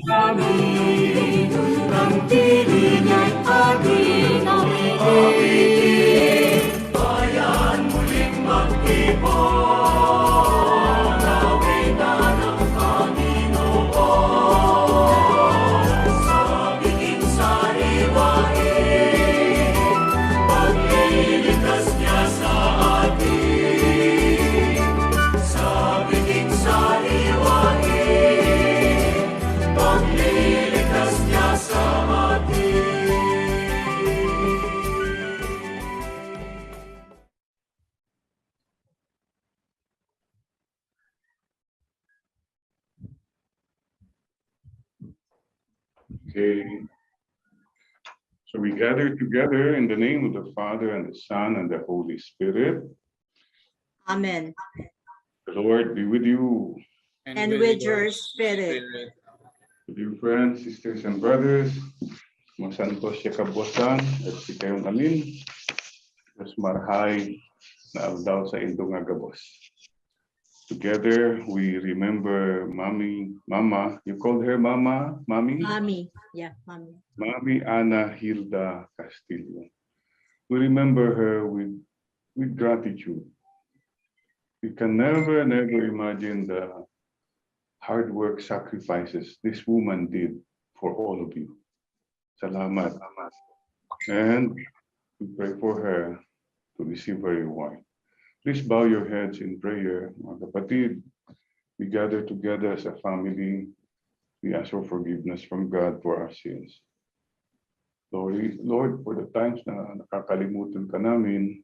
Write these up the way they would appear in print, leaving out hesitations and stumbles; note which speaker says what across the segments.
Speaker 1: namin, ang piling ay ating awitin. Bayan muling magtipon, awitan ang Panginoon. Sa biging sariwain, paglilikas niya sa atin. Sa biging sariwain, paglilikas niya sa atin.
Speaker 2: Okay. So we gather together in the name of the Father and the Son and the Holy Spirit.
Speaker 3: Amen.
Speaker 2: The Lord be with you.
Speaker 3: And with your spirit.
Speaker 2: With you, friends, sisters, and brothers. Mga santos siya kabosan at si kayong amin. Mas marhay na aldaw sa indong nga gabos. Together, we remember Mama, you called her Mama, Mommy?
Speaker 3: Mommy. Yeah, mommy.
Speaker 2: Mommy Ana Hilda Castillo. We remember her with gratitude. We can never imagine the hard work sacrifices this woman did for all of you. Salamat. And we pray for her to receive her reward. Please bow your heads in prayer. Mga kapatid, we gather together as a family. We ask for forgiveness from God for our sins. Lord, for the times na nakakalimutan ka namin,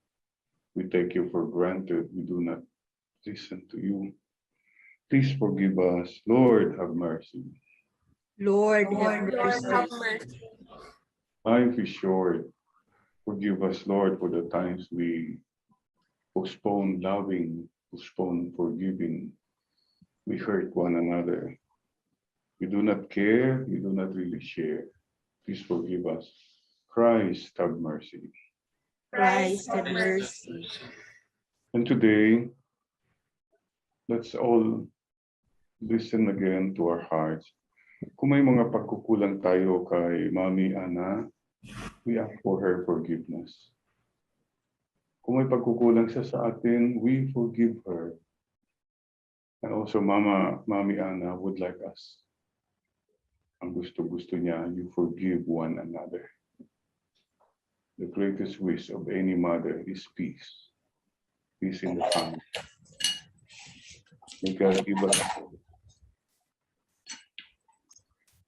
Speaker 2: we take you for granted. We do not listen to you. Please forgive us. Lord, have mercy.
Speaker 3: Lord, have mercy.
Speaker 2: Life is short. Forgive us, Lord, for the times we postpone loving, postpone forgiving. We hurt one another. We do not care. We do not really share. Please forgive us. Christ, have mercy.
Speaker 3: Christ, have mercy.
Speaker 2: And today, let's all listen again to our hearts. Kung may mga pagkukulang tayo kay Mami Ana, we ask for her forgiveness. Kung may pagkukulang siya sa atin, we forgive her. And also, Mami Ana would like us. Ang gusto niya, you forgive one another. The greatest wish of any mother is peace. Peace in the family. May God give us.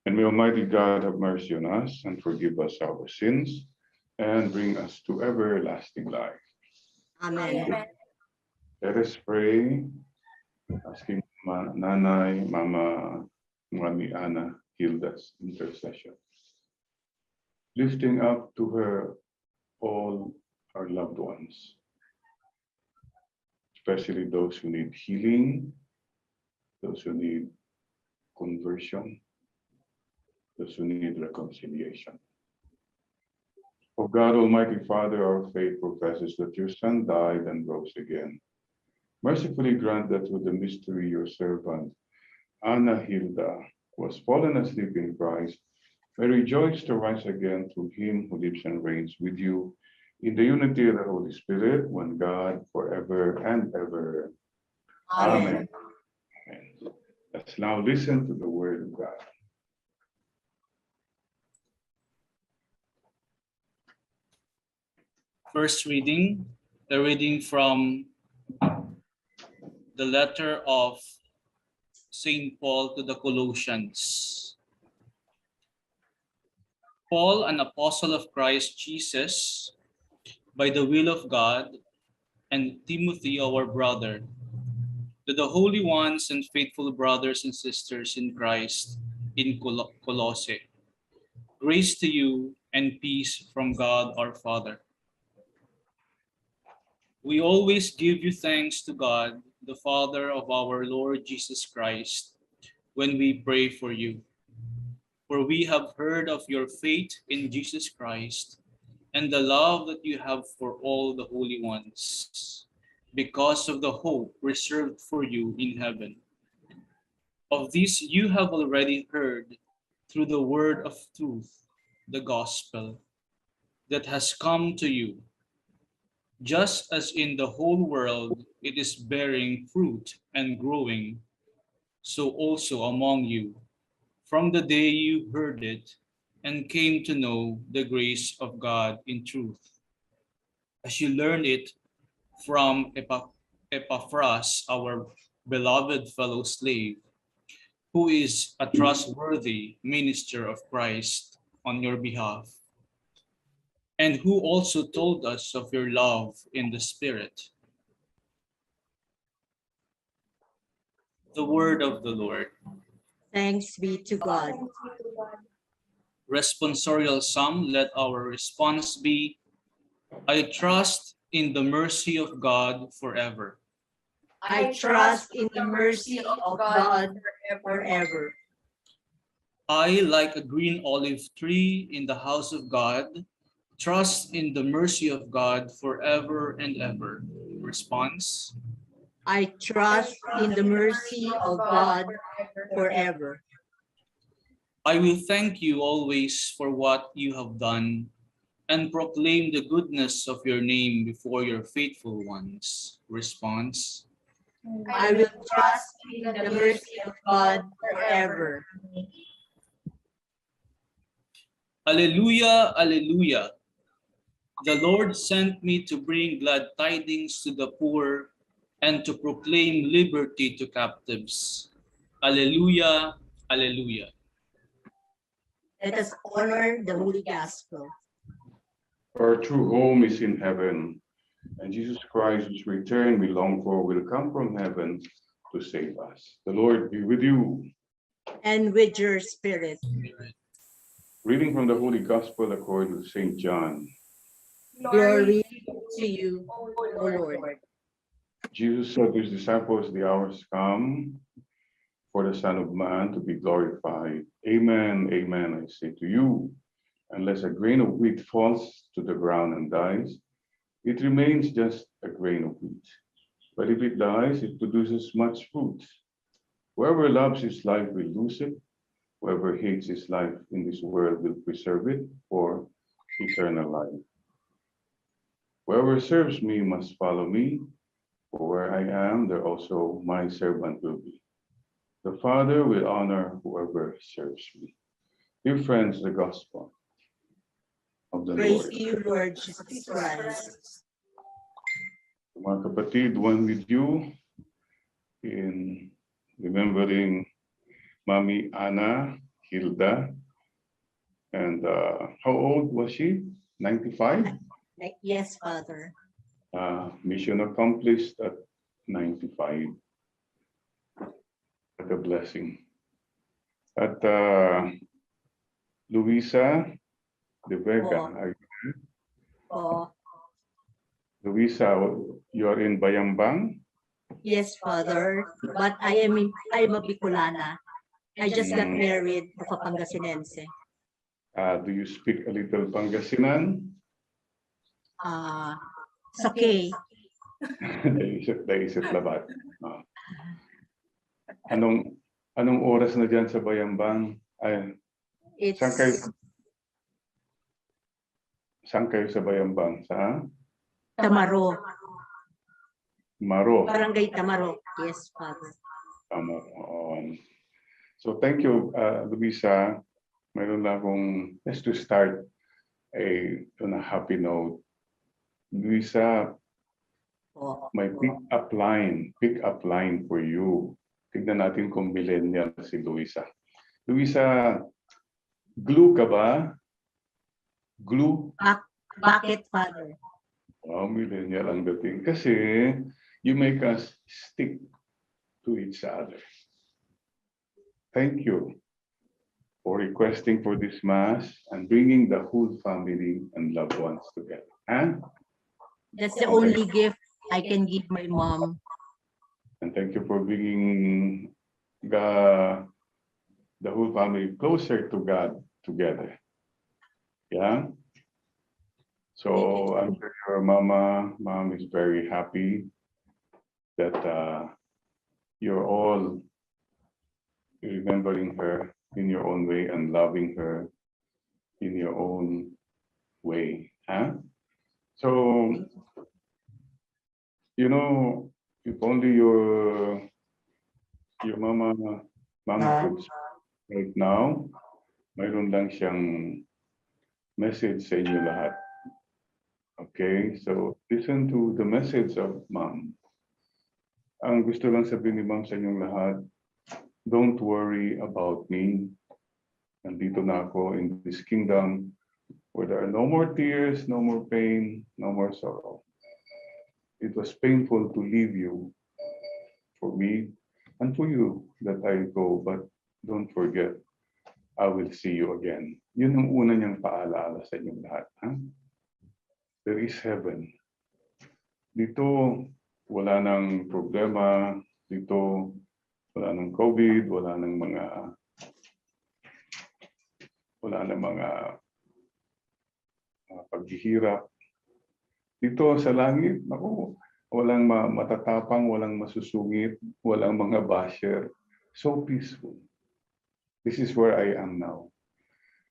Speaker 2: And may Almighty God have mercy on us and forgive us our sins and bring us to everlasting life.
Speaker 3: Amen.
Speaker 2: Let us pray, asking Nanay, Mama, Mami Ana Hilda's intercession. Lifting up to her all our loved ones, especially those who need healing, those who need conversion, those who need reconciliation. O God, Almighty Father, our faith professes that your Son died and rose again. Mercifully grant that through the mystery your servant, Ana Hilda, who has fallen asleep in Christ, may rejoice to rise again through him who lives and reigns with you in the unity of the Holy Spirit, one God, forever and ever. Amen. Amen. Let's now listen to the word of God.
Speaker 4: First reading, the reading from the letter of St. Paul to the Colossians. Paul, an apostle of Christ Jesus, by the will of God, and Timothy, our brother, to the holy ones and faithful brothers and sisters in Christ in Colossae. Grace to you and peace from God our Father. We always give you thanks to God, the Father of our Lord Jesus Christ, when we pray for you. For we have heard of your faith in Jesus Christ and the love that you have for all the holy ones, because of the hope reserved for you in heaven. Of this you have already heard through the word of truth, the gospel, that has come to you. Just as in the whole world it is bearing fruit and growing, so also among you, from the day you heard it and came to know the grace of God in truth, as you learned it from Epaphras, our beloved fellow slave, who is a trustworthy minister of Christ on your behalf, and who also told us of your love in the Spirit. The word of the Lord.
Speaker 3: Thanks be to God.
Speaker 4: Responsorial Psalm, let our response be, I trust in the mercy of God forever.
Speaker 3: I trust in the mercy of God forever.
Speaker 4: I, like a green olive tree in the house of God, trust in the mercy of God forever and ever. Response,
Speaker 3: I trust in the mercy of God forever.
Speaker 4: I will thank you always for what you have done and proclaim the goodness of your name before your faithful ones. Response,
Speaker 3: I will trust in the mercy of God forever.
Speaker 4: Alleluia, Alleluia. The Lord sent me to bring glad tidings to the poor and to proclaim liberty to captives. Alleluia, Alleluia.
Speaker 3: Let us honor the Holy Gospel.
Speaker 2: Our true home is in heaven, and Jesus Christ, whose return we long for, will come from heaven to save us. The Lord be with you.
Speaker 3: And with your spirit.
Speaker 2: Reading from the Holy Gospel according to St. John.
Speaker 3: Glory to you, O Lord.
Speaker 2: Jesus said to his disciples, the hour has come for the Son of Man to be glorified. Amen, amen, I say to you, unless a grain of wheat falls to the ground and dies, it remains just a grain of wheat. But if it dies, it produces much fruit. Whoever loves his life will lose it. Whoever hates his life in this world will preserve it for eternal life. Whoever serves me must follow me, for where I am, there also my servant will be. The Father will honor whoever serves me. Dear friends, the gospel of the
Speaker 3: Praise
Speaker 2: Lord.
Speaker 3: you, Lord Jesus Christ.
Speaker 2: Mga kapatid, one with you in remembering Mommy Anna Hilda. And how old was she? 95?
Speaker 3: Yes, Father.
Speaker 2: Mission accomplished at 95. What a blessing. At Luisa de Vega.
Speaker 3: Oh,
Speaker 2: Luisa, you are in Bayambang?
Speaker 3: yes, Father. But I'm a Bicolana. I just got married to a Pangasinense.
Speaker 2: Do you speak a little Pangasinan?
Speaker 3: It's okay.
Speaker 2: Naisip labat. Anong oras na dyan sa Bayambang? Ay,
Speaker 3: It's
Speaker 2: saan kayo sa Bayambang? Sa
Speaker 3: Tamaro.
Speaker 2: Maro.
Speaker 3: Barangay Tamaro. Yes, Father.
Speaker 2: So thank you, Luisa. Mayroon lang akong, just to start on a happy note. Luisa,
Speaker 3: Oh,
Speaker 2: may pick-up line for you. Tignan natin kung millennial si Luisa. Luisa, glue ka ba? Glue?
Speaker 3: bakit, Father?
Speaker 2: Oh, millennial ang dating. Kasi you make us stick to each other. Thank you for requesting for this Mass and bringing the whole family and loved ones together. Huh?
Speaker 3: That's the only gift I can give my mom.
Speaker 2: And thank you for bringing the whole family closer to God together. Yeah. So I'm sure your mom is very happy that you're all remembering her in your own way and loving her in your own way. Huh? So, you know, if only your mama could speak right now, mayroon lang siyang message sa inyo lahat. Okay, so listen to the message of mom. Ang gusto lang sabihin ni mom sa inyong lahat, don't worry about me. Nandito na ako in this kingdom where there are no more tears, no more pain, no more sorrow. It was painful to leave you for me and for you that I go, but don't forget, I will see you again. Yun ang una niyang paalaala sa inyong lahat. Ha? There is heaven. Dito, wala nang problema. Dito, wala nang COVID, wala nang mga paghihirap. Dito sa langit, naku, walang matatapang, walang masusungit, walang mga basher. So peaceful. This is where I am now.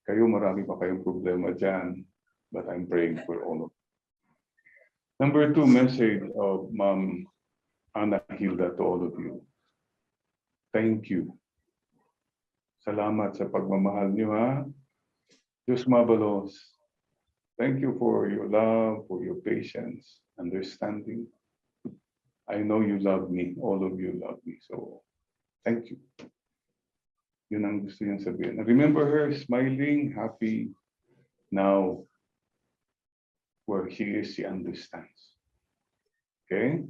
Speaker 2: Kayo, marami pa kayong problema dyan, but I'm praying for all of you. Number 2, message of Ma'am Ana Hilda to all of you. Thank you. Salamat sa pagmamahal niyo, ha? Diyos mabalos. Thank you for your love, for your patience, understanding. I know you love me. All of you love me. So, thank you. Yun ang gusto niyang sabihin. Remember her smiling, happy. Now, where she is, she understands. Okay?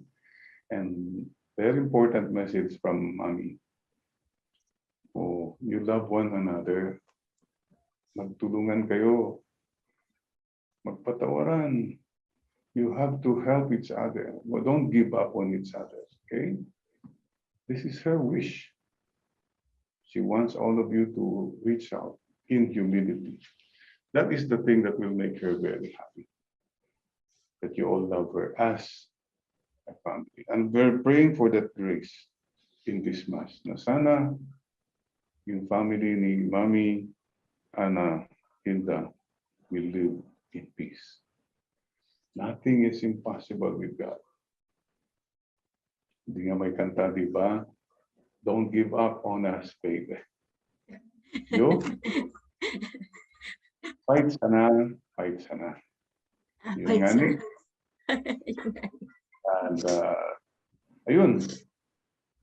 Speaker 2: And very important message from Mommy. Oh, you love one another. Magtulungan kayo. Magpatawaran. You have to help each other. Well, don't give up on each other. Okay? This is her wish. She wants all of you to reach out in humility. That is the thing that will make her very happy. That you all love her as a family. And we're praying for that grace in this Mass. Na sana yung family ni Mami Ana Hilda will live in peace. Nothing is impossible with God. Hindi nga may kanta, di ba? Don't give up on us, baby. Yo, fight sana, fight sana. Yun
Speaker 3: Fight
Speaker 2: nga
Speaker 3: sana.
Speaker 2: ni. And ayun,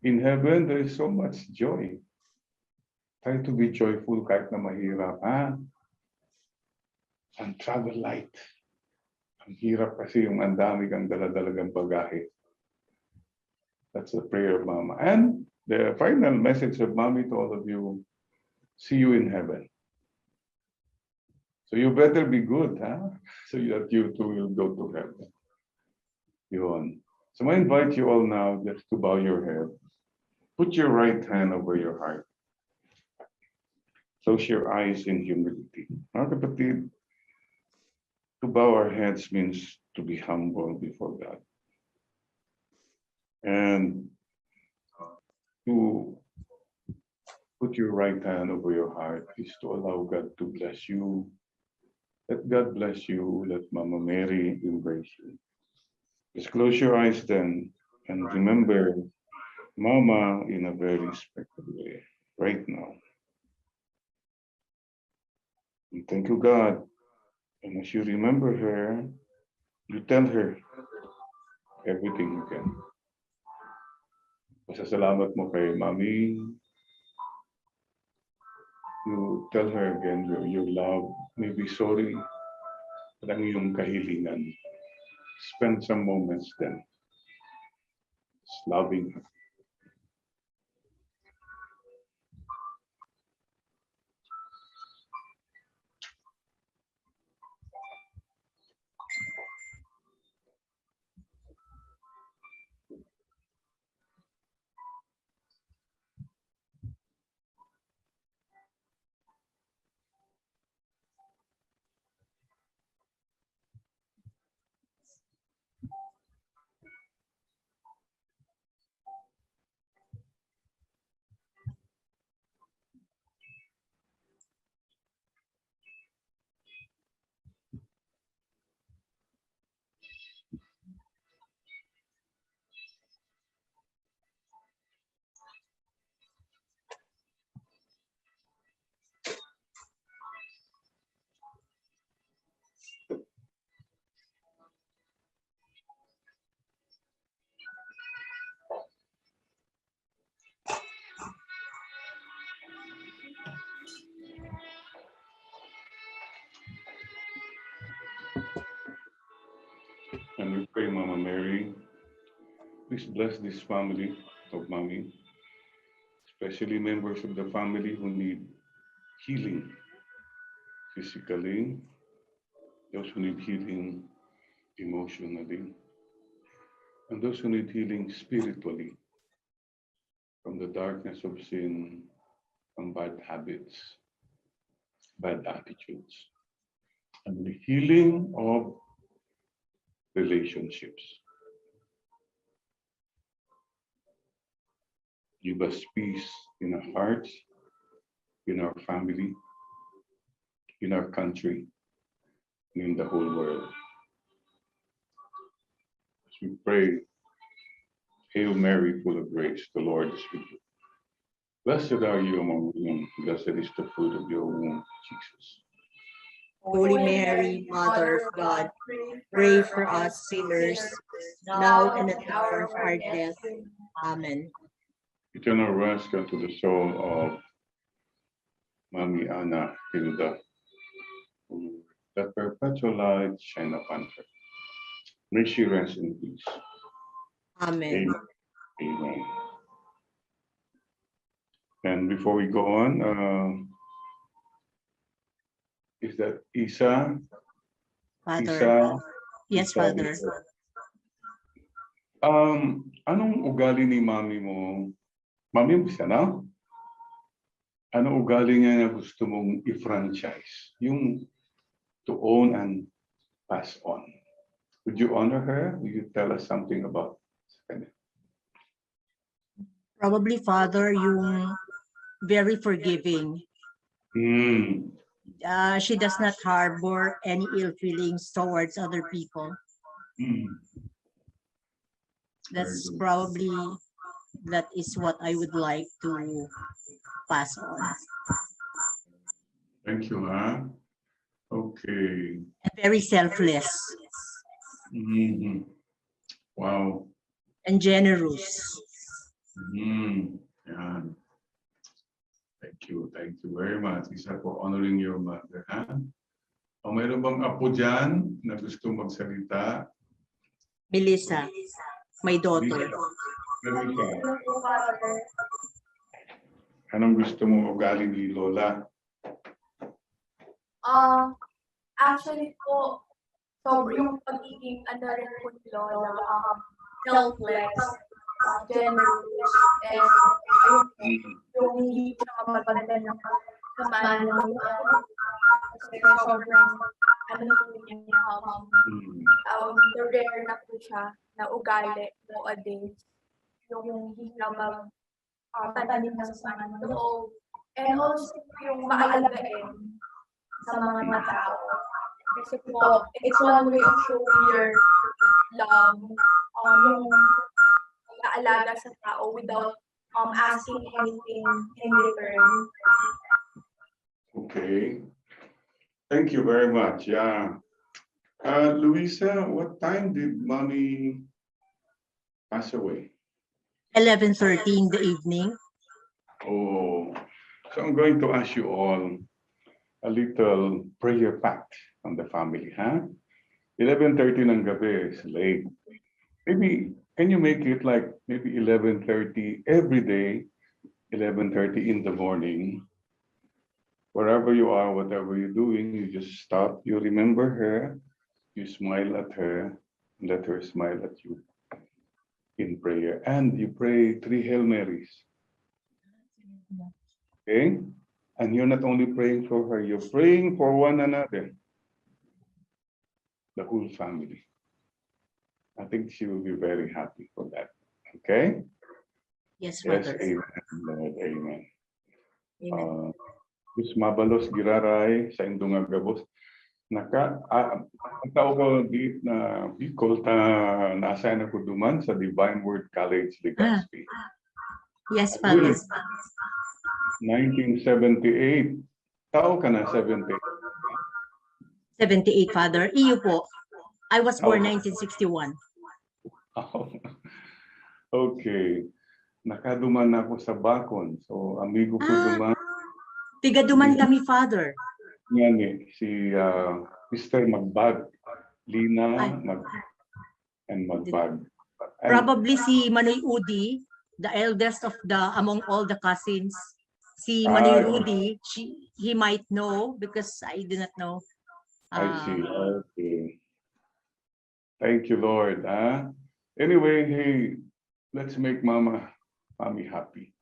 Speaker 2: in heaven, there is so much joy. Try to be joyful kahit na mahirap, ha? And travel light. Ang hirap kasi yung ang dami kang daladalagang bagahe. That's the prayer of Mama. And the final message of Mommy to all of you, see you in heaven. So you better be good, huh? So that you too will go to heaven. Yun. So I invite you all now just to bow your head. Put your right hand over your heart. Close your eyes in humility. Mga kapatid, to bow our heads means to be humble before God. And to put your right hand over your heart is to allow God to bless you. Let God bless you. Let Mama Mary embrace you. Just close your eyes then and remember Mama in a very special way right now. And thank you, God. And as you remember her, you tell her everything you can. Pasasalamat mo kay Mami. You tell her again your love. Maybe sorry. Lang yung kahilingan. Spend some moments then. Just loving her. And we pray, Mama Mary, please bless this family of Mommy, especially members of the family who need healing physically, those who need healing emotionally, and those who need healing spiritually from the darkness of sin, from bad habits, bad attitudes, and the healing of relationships. Give us peace in our hearts, in our family, in our country, and in the whole world. As we pray, Hail Mary, full of grace, the Lord is with you. Blessed are you among women, blessed is the fruit of your womb, Jesus.
Speaker 3: Holy Mary, Mother of God, pray for us sinners, now and at the hour of our death. Amen.
Speaker 2: Eternal rest unto the soul of Mami Ana Hilda. Let perpetual light shine upon her. May she rest in peace.
Speaker 3: Amen.
Speaker 2: Amen. Amen. And before we go on, is that Isa?
Speaker 3: Father.
Speaker 2: Isa?
Speaker 3: Yes,
Speaker 2: Isa,
Speaker 3: Father.
Speaker 2: Anong ugali ni mami mo? Mami mo siya, no? Anong ugali niya na gusto mong i-franchise? Yung to own and pass on. Would you honor her? Will you tell us something about it?
Speaker 3: Probably, Father, yung very forgiving. She does not harbor any ill feelings towards other people. That's
Speaker 2: Very good.
Speaker 3: probably, that is what I would like to pass on.
Speaker 2: Thank you, huh? Okay.
Speaker 3: And very selfless
Speaker 2: Wow.
Speaker 3: and generous.
Speaker 2: Yan. Thank you very much, Isa, for honoring your mother. Ha? O mayroon bang apo dyan na gusto magsalita?
Speaker 3: Melissa, my daughter.
Speaker 2: Melissa, anong gusto mong ugali ni Lola?
Speaker 5: Actually po, sobrang pagiging rin po ni Lola, selfless, generous, and yung hindi po siya mapagpanalan ng kamaan ng kasi sobrang po niya, rare na po siya na ugali nowadays, yung hindi na magpatanim ng sama ng loob, and also yung maalagain sa mga tao. Kasi po, it's one way of showing your love, yung pag-aalaga sa tao without asking anything in return.
Speaker 2: Okay. Thank you very much. Yeah. Luisa, what time did Mommy pass away?
Speaker 3: 11:30 in the evening.
Speaker 2: Oh, so I'm going to ask you all a little prayer pact on the family, huh? 11:30 ng gabi is late. Maybe, can you make it like maybe 11:30 every day, 11:30 in the morning? Wherever you are, whatever you're doing, you just stop, you remember her, you smile at her, let her smile at you in prayer. And you pray 3 Hail Marys. Okay? And you're not only praying for her, you're praying for one another. The whole family. I think she will be very happy for that. Okay?
Speaker 3: Yes,
Speaker 2: Yes,
Speaker 3: Father.
Speaker 2: amen, Lord, amen.
Speaker 3: Amen.
Speaker 2: Miss Mabalos Giraray sa Indungagabos. Ang tao ko di na Bicol na-assign ako duman sa Divine Word College, Legazpi.
Speaker 3: Yes, Father.
Speaker 2: 1978. Tao ka na 78.
Speaker 3: 78, Father. Iyo po. I was born
Speaker 2: Oh.
Speaker 3: 1961.
Speaker 2: Oh. Okay. Nakaduman ako sa Bacon. So, amigo ko duman.
Speaker 3: Tiga-duman kami, Father.
Speaker 2: Yan si Mr. Magbag. Lina
Speaker 3: Ay.
Speaker 2: and magbag. And
Speaker 3: Probably si Manoy Udi, the eldest of among all the cousins. Si Manoy Rudy, he might know because I do not know.
Speaker 2: I see. Okay. Thank you, Lord. Anyway, hey, let's make mommy happy.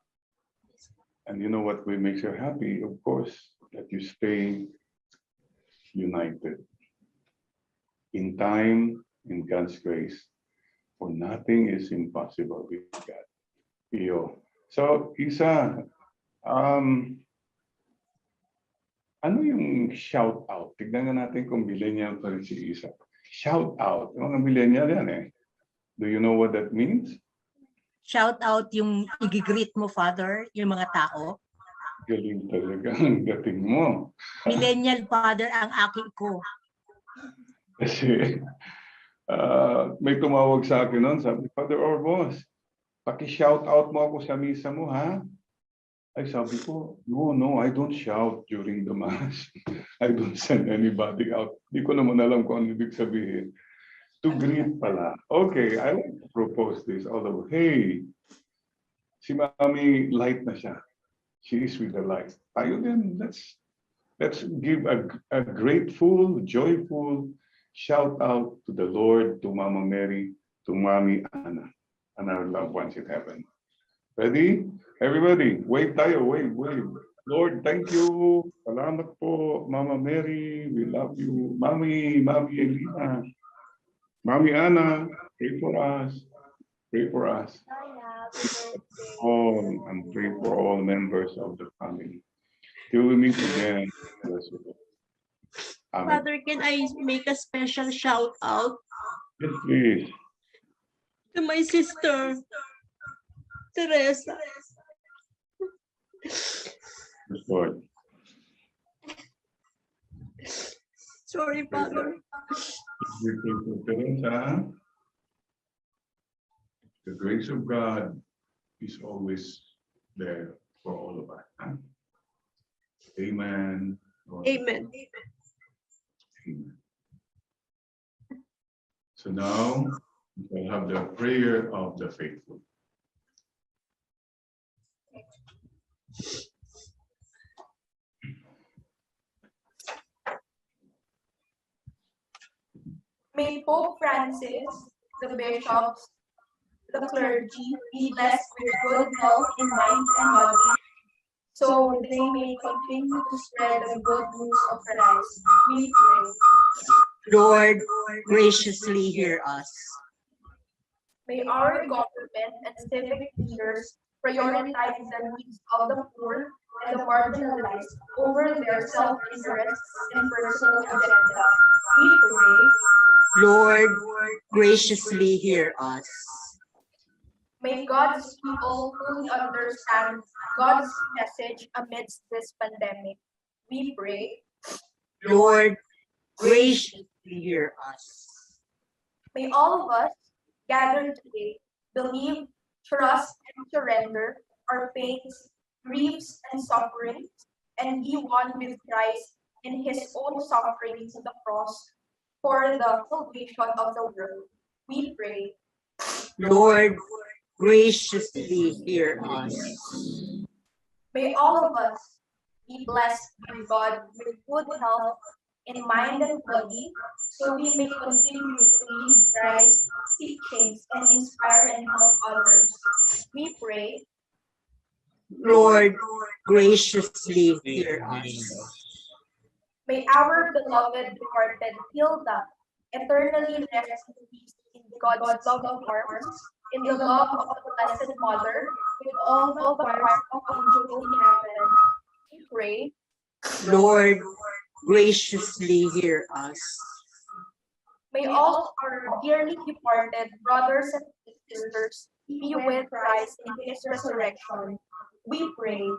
Speaker 2: And you know what will make her happy? Of course, that you stay united in time, in God's grace. For nothing is impossible with God. Iyo. So, Isa, ano yung shout out? Tignan nga natin kung millennial pa rin si Isa. Shout out. Yung mga millennial yan eh. Do you know what that means?
Speaker 3: Shout out yung igigreet mo, Father, yung mga tao.
Speaker 2: Galing talaga ang dating mo.
Speaker 3: Millennial Father ang aking ko.
Speaker 2: Kasi may tumawag sa akin noon, sabi, Father Orbos, paki-shout out mo ako sa misa mo, ha? Ay, sabi ko, no, I don't shout during the mass. I don't send anybody out. Di ko naman alam kung ano ibig sabihin. To greet pala. Okay, I want to propose this all over. Hey, si Mami light na siya. She is with the light. Tayo din, let's give a grateful, joyful shout out to the Lord, to Mama Mary, to Mami Ana, and our loved ones in heaven. Ready? Everybody, wave tayo, wave. Lord, thank you. Salamat po, Mama Mary. We love you. Mami Elena. Mami Ana, pray for us. Pray for us. All and pray for all members of the family. Till we meet again. Amen.
Speaker 3: Father, can I make a special shout out
Speaker 2: Yes, please.
Speaker 3: to my sister, Teresa?
Speaker 2: Yes, Lord.
Speaker 3: Sorry, Father.
Speaker 2: We pray for Teresa. The grace of God is always there for all of us. Huh? Amen. Lord.
Speaker 3: Amen.
Speaker 2: Amen. So now we'll have the prayer of the faithful.
Speaker 5: May Pope Francis, the bishops, the clergy be blessed with good health in mind and body, so they may continue to spread the good news of Christ. We pray.
Speaker 3: Lord, graciously hear us.
Speaker 5: May our government and civic leaders prioritize the needs of the poor and the marginalized over their self-interests and personal agenda. We pray.
Speaker 3: Lord, graciously hear us.
Speaker 5: May God's people fully understand God's message amidst this pandemic. We pray.
Speaker 3: Lord, graciously hear us.
Speaker 5: May all of us gathered today believe, trust, and surrender our pains, griefs, and sufferings, and be one with Christ in his own sufferings on the cross for the salvation of the world. We pray.
Speaker 3: Lord, graciously hear us.
Speaker 5: May all of us be blessed by God with good health in mind and body, so we may continue to lead Christ's teachings and inspire and help others. We pray.
Speaker 3: Lord, graciously hear us.
Speaker 5: May our beloved departed Hilda eternally rest in peace in God's loving arms, in the love of the Blessed Mother, with all the choirs of angels in heaven. We pray.
Speaker 3: Lord, graciously hear us.
Speaker 5: May all our dearly departed brothers and sisters be with Christ in his resurrection. We pray.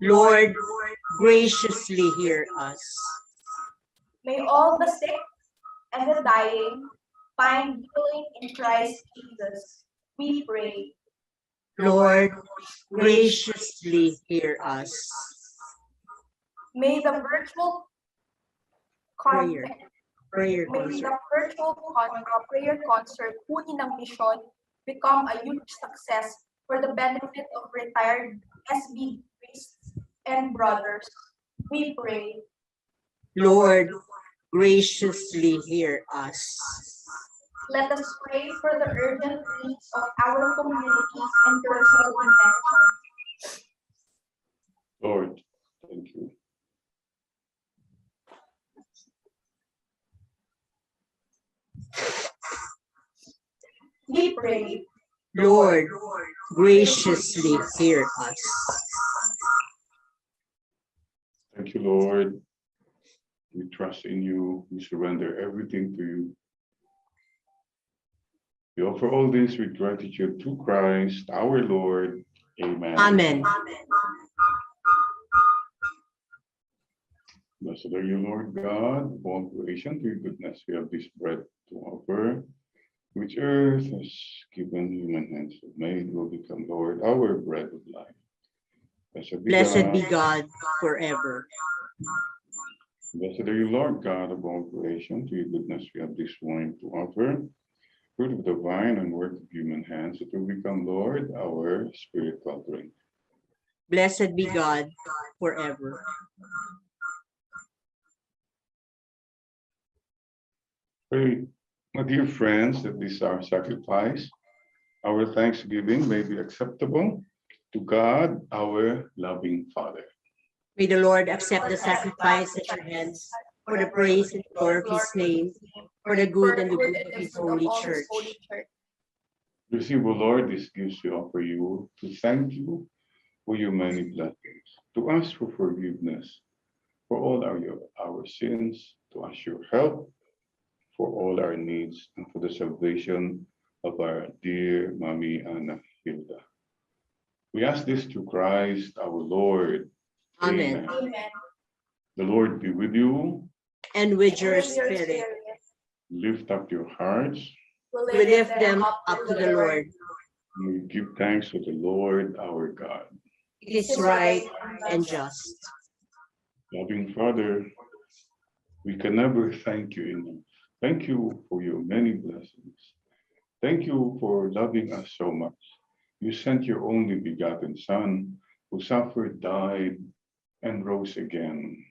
Speaker 3: Lord, graciously hear us.
Speaker 5: May all the sick and the dying find healing in Christ Jesus. We pray.
Speaker 3: Lord, graciously hear us.
Speaker 5: May the virtual
Speaker 3: Prayer. Prayer
Speaker 5: May
Speaker 3: concert.
Speaker 5: the virtual prayer concert Huni ng Misyon become a huge success for the benefit of retired SB priests and brothers. We pray.
Speaker 3: Lord, graciously hear us.
Speaker 5: Let us pray for the urgent needs of our communities and personal intentions.
Speaker 2: Lord, thank you.
Speaker 5: We pray.
Speaker 3: Lord, graciously hear us.
Speaker 2: Thank you, Lord. We trust in you. We surrender everything to you. We offer all this with gratitude to Christ, our Lord. Amen.
Speaker 3: Amen.
Speaker 2: Blessed are you, Lord God, of all creation. To your goodness, we have this bread to offer, which earth has given, human hands have made, will become, Lord, our bread of life.
Speaker 3: Blessed be God forever.
Speaker 2: Blessed are you, Lord God of all creation. To your goodness, we have this wine to offer, fruit of the vine and work of human hands. It will become, Lord, our spiritual drink.
Speaker 3: Blessed be God forever.
Speaker 2: Pray, my dear friends, that this our sacrifice, our thanksgiving may be acceptable to God, our loving Father.
Speaker 3: May the Lord accept the sacrifice at your hands for the praise and glory of his name, for the good and the good of his holy church.
Speaker 2: Receive, O Lord, these gifts we offer you to thank you for your many blessings, to ask for forgiveness for all our sins, to ask your help for all our needs, and for the salvation of our dear Mommy Anna Hilda. We ask this through Christ our Lord.
Speaker 3: Amen.
Speaker 5: Amen.
Speaker 2: The Lord be with you.
Speaker 3: And with your spirit,
Speaker 2: Lift up your hearts.
Speaker 3: we lift them up to the Lord.
Speaker 2: And we give thanks to the Lord our God.
Speaker 3: It is right and just.
Speaker 2: Loving Father, we can never thank you enough. Thank you for your many blessings. Thank you for loving us so much. You sent your only begotten Son, who suffered, died, and rose again,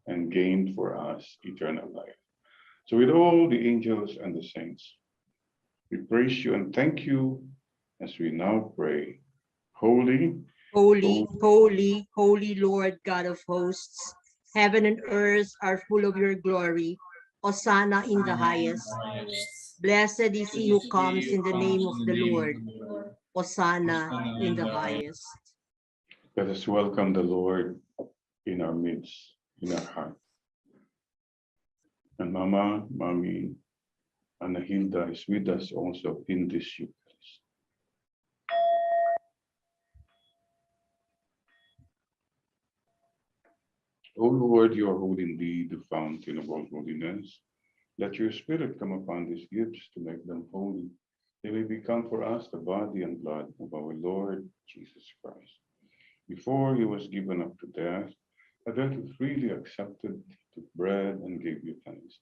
Speaker 2: and gained for us eternal life. So with all the angels and the saints, we praise you and thank you as we now pray. Holy,
Speaker 3: Holy, holy, holy Lord God of hosts, heaven and earth are full of your glory. Hosanna in the highest. Blessed is he who comes in the name of the Lord. Hosanna in the highest.
Speaker 2: let us welcome the Lord in our midst, in our heart. And Mommy Anna Hilda is with us also in this Eucharist. O Lord, you are holy indeed, the fountain of all holiness. Let your Spirit come upon these gifts to make them holy. They may become for us the body and blood of our Lord Jesus Christ. Before he was given up to death, Advent freely accepted, took bread and gave you thanks.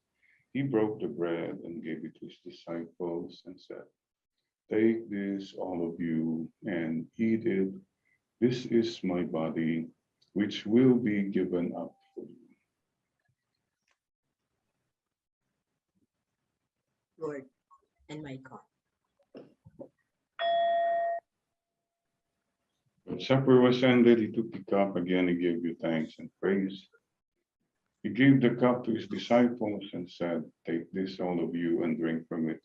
Speaker 2: He broke the bread and gave it to his disciples and said, "Take this, all of you, and eat it. This is my body, which will be given up for you."
Speaker 3: Lord and my God.
Speaker 2: When supper was ended, he took the cup again and gave you thanks and praise. He gave the cup to his disciples and said, "Take this, all of you, and drink from it.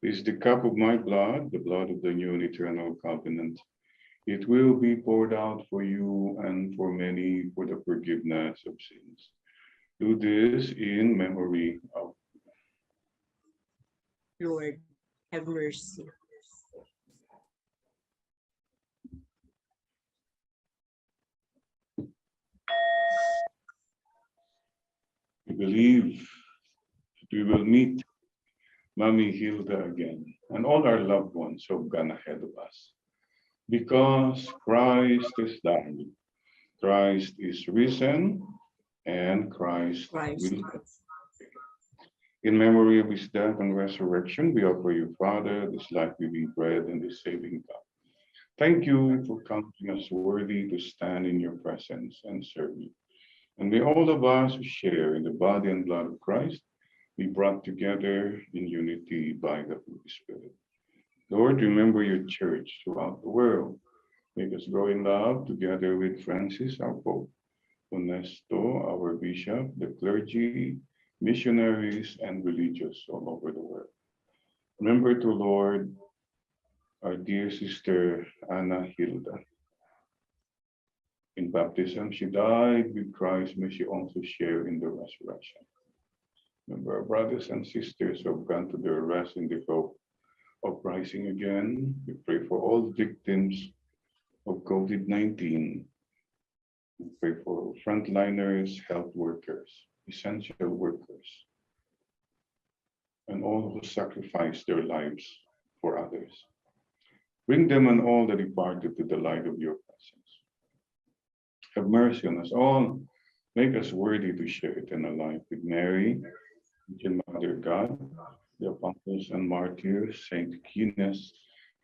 Speaker 2: This is the cup of my blood, the blood of the new and eternal covenant. It will be poured out for you and for many for the forgiveness of sins. Do this in memory of."
Speaker 3: Lord, have mercy.
Speaker 2: We believe that we will meet Mommy Hilda again and all our loved ones who have gone ahead of us. Because Christ is died, Christ is risen, and Christ
Speaker 3: Christ.
Speaker 2: will come. In memory of his death and resurrection, we offer you, Father, this life-giving bread and this saving cup. Thank you for counting us worthy to stand in your presence and serve you. And may all of us who share in the body and blood of Christ be brought together in unity by the Holy Spirit. Lord, remember your church throughout the world. Make us grow in love together with Francis, our Pope, Ernesto, our Bishop, the clergy, missionaries, and religious all over the world. Remember to Lord, our dear sister Anna Hilda. In baptism, she died with Christ. May she also share in the resurrection. Remember our brothers and sisters who have gone to their rest in the hope of rising again. We pray for all victims of COVID-19. We pray for frontliners, health workers, essential workers, and all who sacrifice their lives for others. Bring them and all the departed to the light of your presence. Have mercy on us all. Make us worthy to share eternal life with Mary, Virgin Mother of God, the apostles and martyrs, Saint Agnes,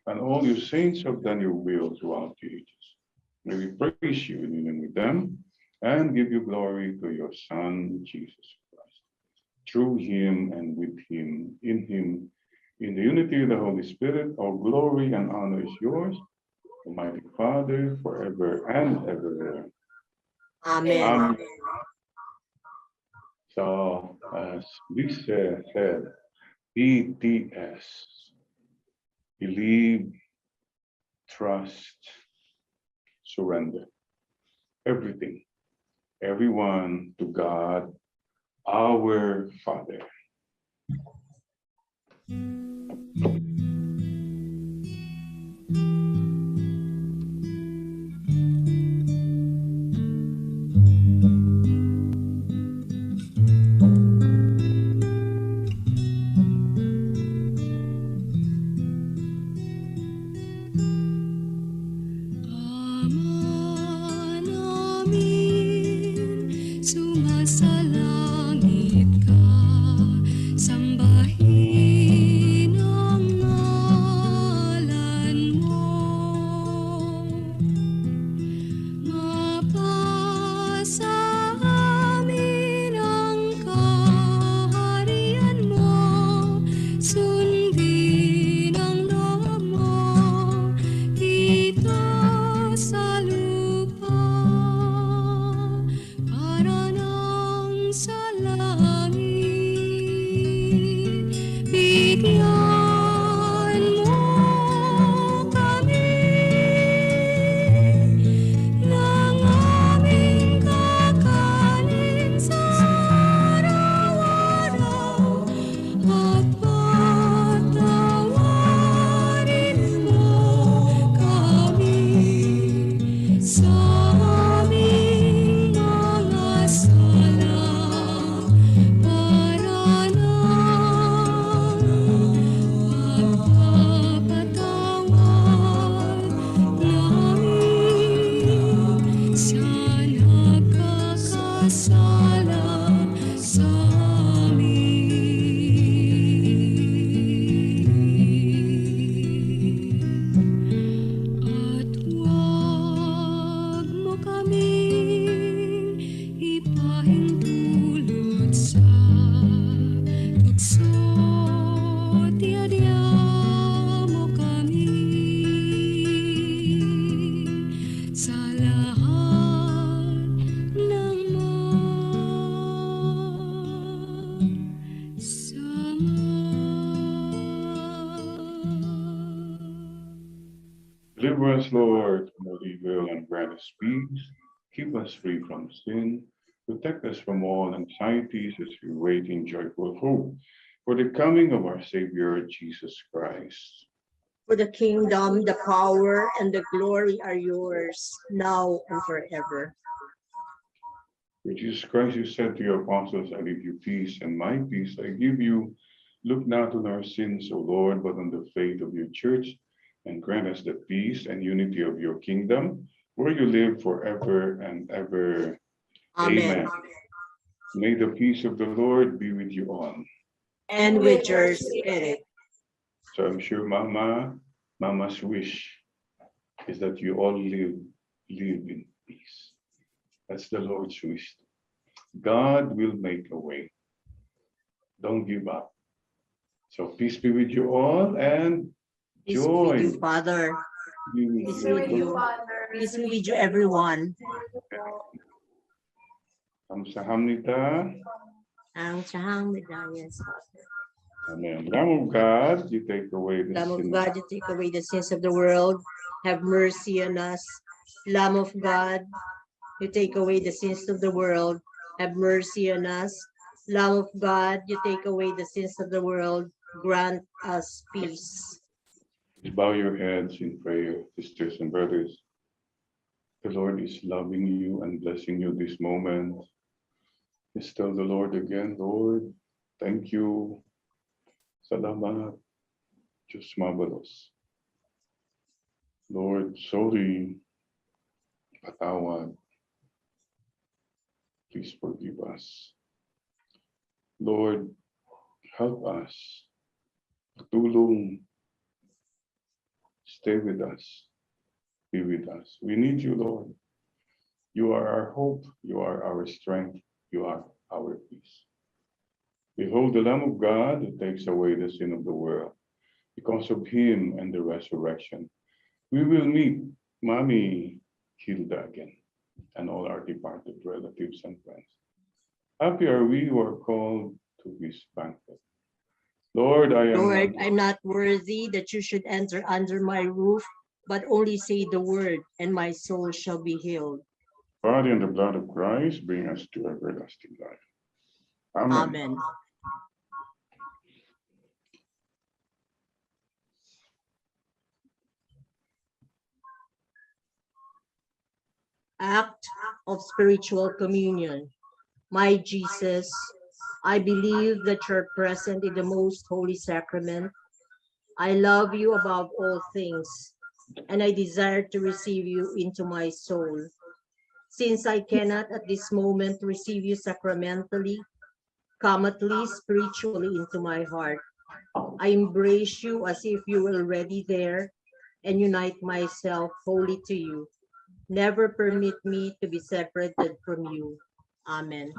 Speaker 2: and all your saints who have done your will throughout the ages. May we praise you in union with them and give you glory through your Son, Jesus Christ. Through him and with him, in the unity of the Holy Spirit, all glory and honor is yours, Almighty Father, forever and ever.
Speaker 3: Amen.
Speaker 2: Amen. So, as Lisa said, BTS, believe, trust, surrender. Everything, everyone to God, our Father.
Speaker 6: Ama namin, sumasalangit ka, sambahin ang ngalan mo. Mapasa amin ang kaharian mo, sundin ang loob mo, dito sa lupa, para nang sa langit. Bigyan mo kami ng aming kakanin sa araw-araw, at patawarin mo kami sa aming mga sala, para nang pagpapatawad namin sa nagkakasala sa amin. At huwag mo kaming ipahintulot sa tukso, tiadya mo kami sa lahat ng masama.
Speaker 2: Deliver us, Lord, from all evil and grant us peace. Keep us free from sin. Protect us from all anxieties as we wait in joyful hope for the coming of our Savior, Jesus Christ.
Speaker 3: For the kingdom, the power, and the glory are yours, now and forever.
Speaker 2: For Jesus Christ, you said to your apostles, I leave you peace, and my peace I give you. Look not on our sins, O Lord, but on the faith of your church, and grant us the peace and unity of your kingdom, where you live forever and ever.
Speaker 3: Amen.
Speaker 2: May the peace of the Lord be with you all.
Speaker 3: and with your spirit.
Speaker 2: So I'm sure Mama's wish is that you all live in peace. That's the Lord's wish. God will make a way. Don't give up. So peace be with you all, and
Speaker 3: Peace be with you,
Speaker 2: joy
Speaker 3: Father.
Speaker 2: be with
Speaker 3: Peace
Speaker 5: Be
Speaker 2: you.
Speaker 5: with you,
Speaker 3: you.
Speaker 5: Father.
Speaker 3: Peace be with you, everyone.
Speaker 2: Kamsahamnida.
Speaker 3: Ang sahang medallas.
Speaker 2: Amen. Lamb of God, you take away the
Speaker 3: Lamb of
Speaker 2: sin.
Speaker 3: God, you take away the sins of the world. Have mercy on us. Lamb of God, you take away the sins of the world. Have mercy on us. Lamb of God, you take away the sins of the world. Grant us peace.
Speaker 2: Bow your heads in prayer, sisters and brothers. The Lord is loving you and blessing you this moment. Just tell the Lord again, Lord, thank you. Salamat. Diyos mabalos. Lord, sorry. Patawad. Please forgive us. Lord, help us. Tulong. Stay with us. Be with us. We need you, Lord. You are our hope. You are our strength. You are our peace. Behold the Lamb of God who takes away the sin of the world. Because of him and the resurrection, we will meet Mommy Hilda again and all our departed relatives and friends. Happy are we who are called to his banquet. Lord, I am
Speaker 3: Lord,
Speaker 2: not
Speaker 3: I'm not worthy that you should enter under my roof, but only say the word, and my soul shall be healed.
Speaker 2: body and the blood of Christ bring us to everlasting life. Amen.
Speaker 3: Amen. Act of spiritual communion. My Jesus, I believe that you're present in the most holy sacrament. I love you above all things, and I desire to receive you into my soul. Since I cannot at this moment receive you sacramentally, come at least spiritually into my heart. I embrace you as if you were already there and unite myself wholly to you. Never permit me to be separated from you. Amen.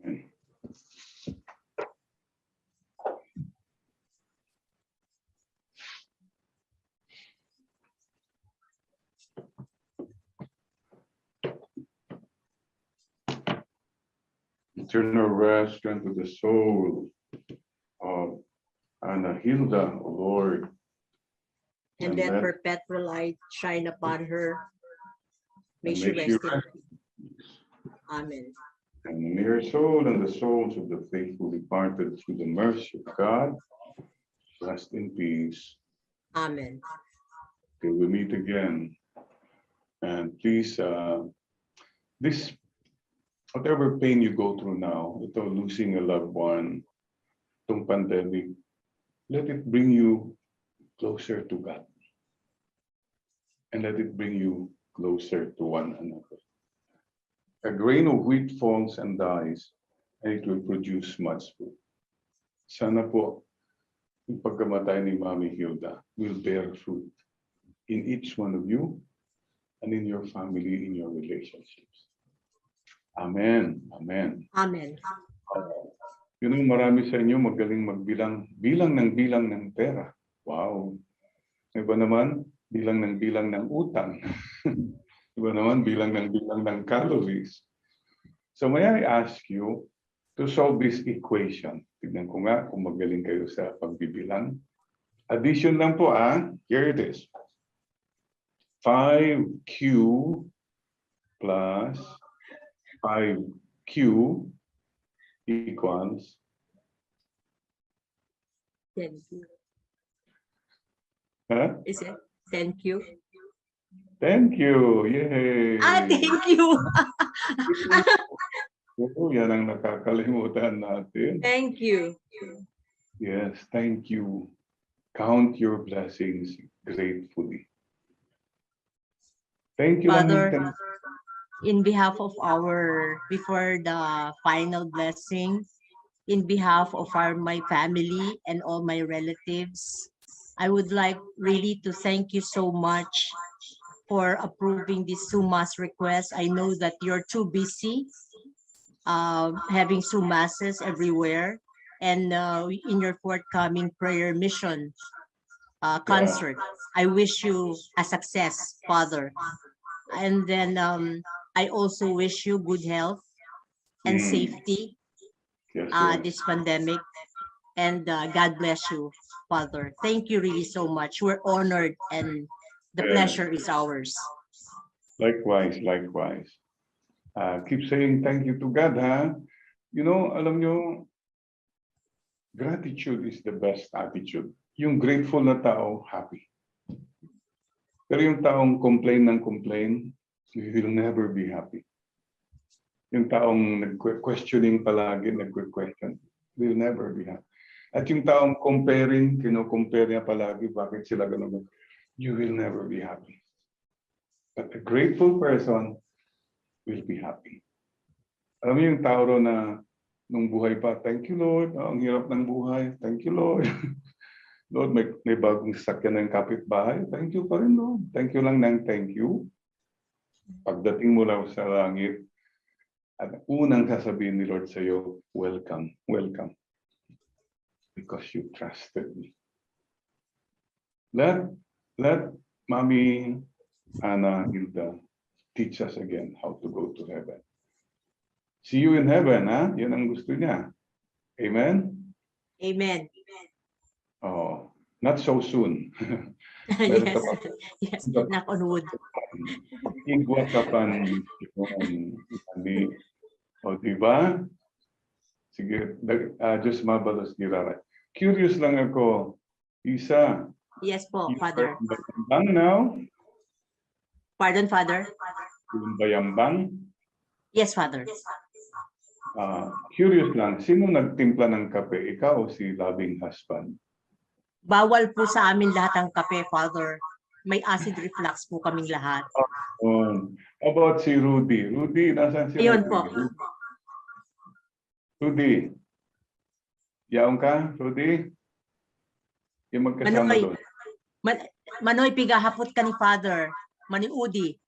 Speaker 2: Amen. Eternal rest unto the soul of Anna Hilda, O Lord.
Speaker 3: And
Speaker 2: And
Speaker 3: let
Speaker 2: let-
Speaker 3: perpetual light shine upon her. May
Speaker 2: and
Speaker 3: she
Speaker 2: may she
Speaker 3: rest in
Speaker 2: rest.
Speaker 3: peace. Amen.
Speaker 2: And may her soul and the souls of the faithful departed through the mercy of God rest in peace
Speaker 3: Amen.
Speaker 2: till we meet again. And please, this, whatever pain you go through now, ito losing a loved one, itong pandemic, let it bring you closer to God. And let it bring you closer to one another. A grain of wheat falls and dies, and it will produce much fruit. Sana po, yung pagkamatay ni Mami Hilda will bear fruit in each one of you and in your family, in your relationships. Amen. Amen.
Speaker 3: Amen.
Speaker 2: You know, marami sa inyo magaling magbilang, bilang ng pera. Wow. Iba naman, bilang ng utang. Iba naman, bilang ng calories. So may I ask you to solve this equation? Tignan ko nga kung magaling kayo sa pagbibilang. Addition lang po Here it is. 5Q plus 5Q equals
Speaker 3: Thank you.
Speaker 2: Huh?
Speaker 3: Is it? Thank you.
Speaker 2: Thank you. Yay.
Speaker 3: Thank you.
Speaker 2: Oo, yan ang nakakalimutan natin.
Speaker 3: Thank you.
Speaker 2: Yes, thank you. Count your blessings gratefully. Thank you,
Speaker 3: Father,
Speaker 2: Mamita.
Speaker 3: in behalf of before the final blessing, in behalf of my family and all my relatives, I would like really to thank you so much for approving this Sumas request. I know that you're too busy having Sumases everywhere, and in your forthcoming prayer mission concert. I wish you a success, Father. And then I also wish you good health and
Speaker 2: Mm.
Speaker 3: safety
Speaker 2: Yes, yes.
Speaker 3: this pandemic. And God bless you, Father. Thank you really so much. We're honored and the
Speaker 2: Yeah.
Speaker 3: pleasure is ours.
Speaker 2: Likewise, likewise. Keep saying thank you to God, ha? You know, alam nyo, gratitude is the best attitude. Yung grateful na tao, happy. Pero yung taong complain ng complain, he will never be happy. Yung taong nag-questioning palagi, nag-question, will never be happy. At yung taong comparing, kino-compare niya palagi, bakit sila ganun, you will never be happy. But a grateful person will be happy. Alam mo yung tao ro na nung buhay pa, thank you Lord, ang hirap ng buhay, thank you Lord. Lord, may bagong sasakyan ng kapitbahay, thank you pa rin Lord. Thank you lang ng thank you. Pagdating mo lang sa langit, at unang sasabihin ni Lord sa iyo, welcome, welcome. Because you trusted me. Let Mommy Anna Hilda teach us again how to go to heaven. See you in heaven, ha? Yun ang gusto niya. Amen?
Speaker 3: Amen.
Speaker 2: Oh, not so soon.
Speaker 3: Yes, yes, knock on wood.
Speaker 2: Igwa ka pa o, diba? Sige, just mabalas ni Rara. Curious lang ako, Isa.
Speaker 3: Yes po,
Speaker 2: You
Speaker 3: Father.
Speaker 2: are in Bayambang now?
Speaker 3: Pardon, Father?
Speaker 2: Yung Bayambang?
Speaker 3: Yes, Father.
Speaker 2: Curious lang, sino nagtimpla ng kape? Ikaw o si loving husband?
Speaker 3: Bawal po sa amin lahat ng kape, Father. May acid reflux po kaming lahat.
Speaker 2: How about si Rudy? Rudy, nasaan si
Speaker 3: Ayun
Speaker 2: Rudy?
Speaker 3: po.
Speaker 2: Rudy. Yaong ka, Rudy? Yung magkasama
Speaker 3: Manoy.
Speaker 2: doon.
Speaker 3: Manoy, pigahapot ka ni Father. Maniudi.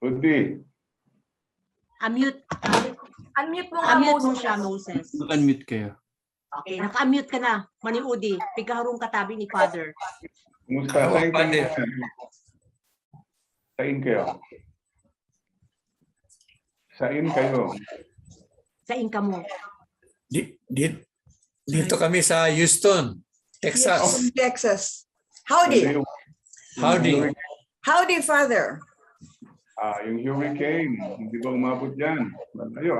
Speaker 2: Rudy.
Speaker 3: Unmute.
Speaker 5: Unmute mo nga,
Speaker 3: Unmute mo
Speaker 5: Moses.
Speaker 3: siya, Moses.
Speaker 7: Unmute kayo.
Speaker 3: Okay, naka-unmute ka na. Maniudi. Pigaharong katabi ni Father.
Speaker 2: Kumusta? Sain kayo. Sain kayo. Sain kayo.
Speaker 3: Sain ka mo.
Speaker 7: Dito kami sa Houston, Texas.
Speaker 8: From Texas. Howdy.
Speaker 7: Howdy.
Speaker 8: Howdy, Father.
Speaker 2: Yung hurricane, hindi ba umabot dyan? Malayo,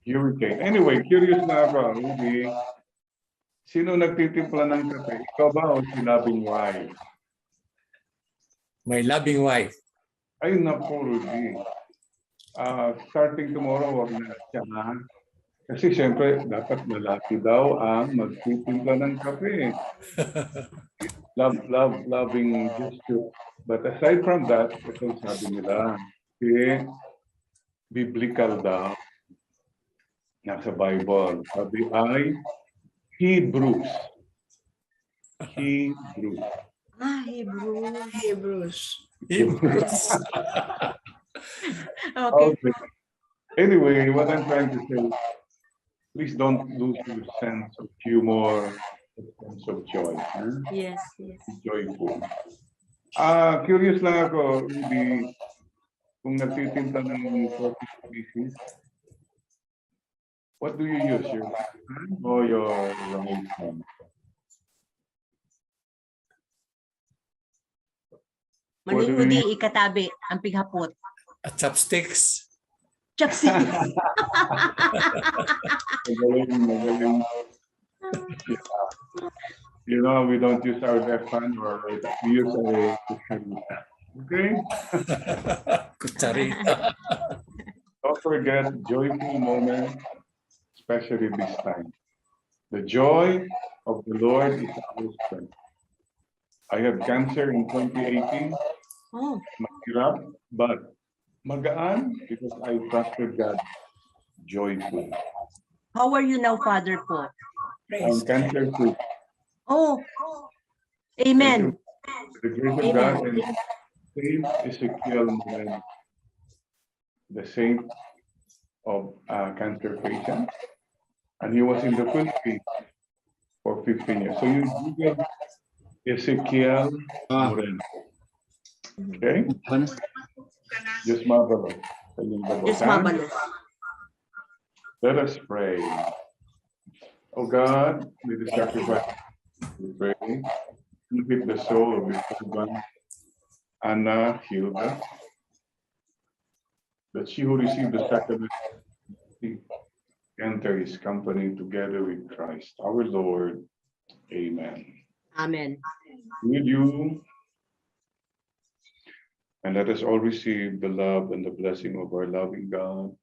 Speaker 2: Hurricane. Anyway, curious na ako, Rudy. Sino nagtitimpla ng kape? Ikaw ba o si loving wife?
Speaker 7: My loving wife.
Speaker 2: Ay, naku, Rudy. Starting tomorrow, wag na siya, ha? Kasi siyempre, dapat lalaki daw ang magtitimpla ng kape. Loving gesture. But aside from that, ito sabi nila, biblical daw. Nasa Bible. Sabi ay Hebrews. Hebrews.
Speaker 8: Hebrews.
Speaker 7: Hebrews.
Speaker 3: Okay.
Speaker 2: Okay. Anyway, what I'm trying to say, please don't lose your sense of humor, sense of joy. Huh?
Speaker 3: Yes, yes.
Speaker 2: Joyful. Curious lang ako, Ruby, kung nagtitinta ng coffee species, what do you use? Your left hand or your right hand?
Speaker 3: Maniudi, ikatabi, ang pighapot.
Speaker 7: At chopsticks.
Speaker 3: Chapsi.
Speaker 2: Magaling. You know, we don't use our left hand or right hand. We use a kutsarita. Okay?
Speaker 7: Kutsarita.
Speaker 2: Don't forget joyful moment, especially this time. The joy of the Lord is our strength. I had cancer in 2018.
Speaker 3: Oh,
Speaker 2: Mahirap, but magaan because I trusted God. joyful.
Speaker 3: How are you now, Father po?
Speaker 2: I'm cancer-free.
Speaker 3: Oh, amen.
Speaker 2: The grace of God and Saint Ezekiel Moreno, the saint of cancer patient, and he was in the Philippines for 15 years. So you Google Ezekiel Moreno. Okay? Just marvelous.
Speaker 3: Diyos mabalos.
Speaker 2: Let us pray. Oh God, with the sacrifice, we pray. Keep the soul of your servant, Anna Hilda, that she who received the sacrament enter his company together with Christ, our Lord. Amen.
Speaker 3: Amen.
Speaker 2: With you, and let us all receive the love and the blessing of our loving God.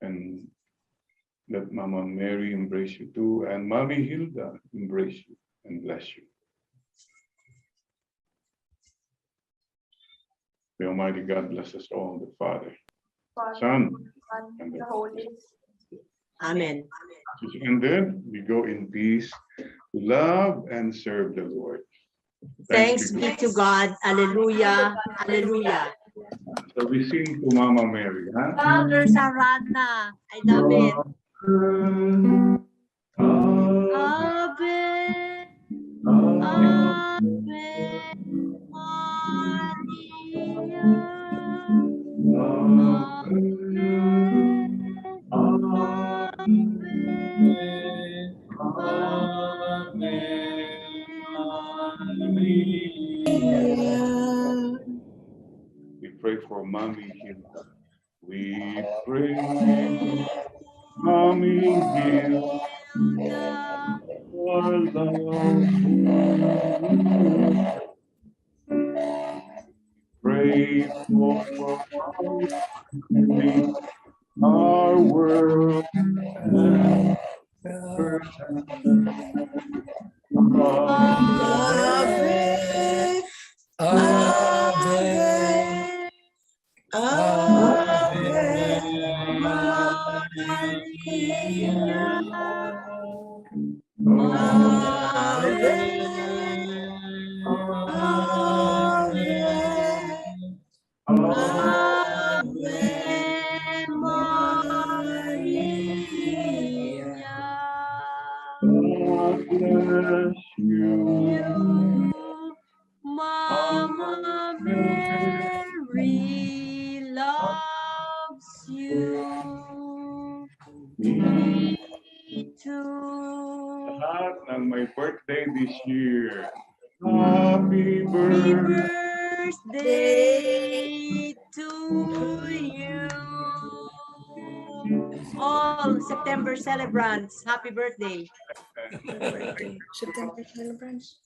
Speaker 2: And let Mama Mary embrace you too, and Mommy Hilda embrace you and bless you. The Almighty God bless us all, the Father, Son,
Speaker 5: and the Holy
Speaker 3: Amen.
Speaker 2: and then we go in peace to love and serve the Lord.
Speaker 3: Thanks be to God. Alleluia. Alleluia.
Speaker 2: So we sing to Mama Mary, huh?
Speaker 3: Mother Sarana. I love it. Ave,
Speaker 2: We pray for Mommy Hilda. We pray, Mommy Hilda, for love. Pray for our world. God bless you.
Speaker 3: Mama Mary loves you. Me too.
Speaker 2: Lahat ng my birthday this year. Happy
Speaker 3: Happy
Speaker 2: birthday.
Speaker 3: birthday to you. All September celebrants, happy birthday.
Speaker 8: September celebrants.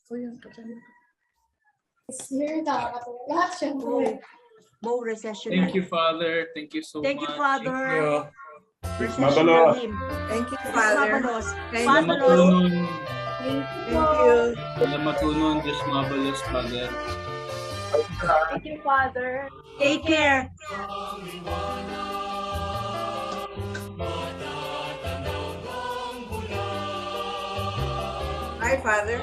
Speaker 5: Spirit, lahat siya po.
Speaker 3: Mo recession.
Speaker 4: Thank you, Father. Thank you so
Speaker 3: Thank you,
Speaker 4: much.
Speaker 3: Father.
Speaker 2: Yes,
Speaker 3: Recession
Speaker 2: Mabalos.
Speaker 3: him.
Speaker 8: Thank you,
Speaker 3: Yes,
Speaker 8: Father.
Speaker 3: Mabalos.
Speaker 8: Thank
Speaker 4: Salamat
Speaker 3: Father,
Speaker 4: po nun.
Speaker 5: Thank you.
Speaker 8: Thank you.
Speaker 4: Salamat po nun. Diyos mabalos, Father.
Speaker 5: Thank you, Father.
Speaker 3: take care.
Speaker 8: Hi, Father.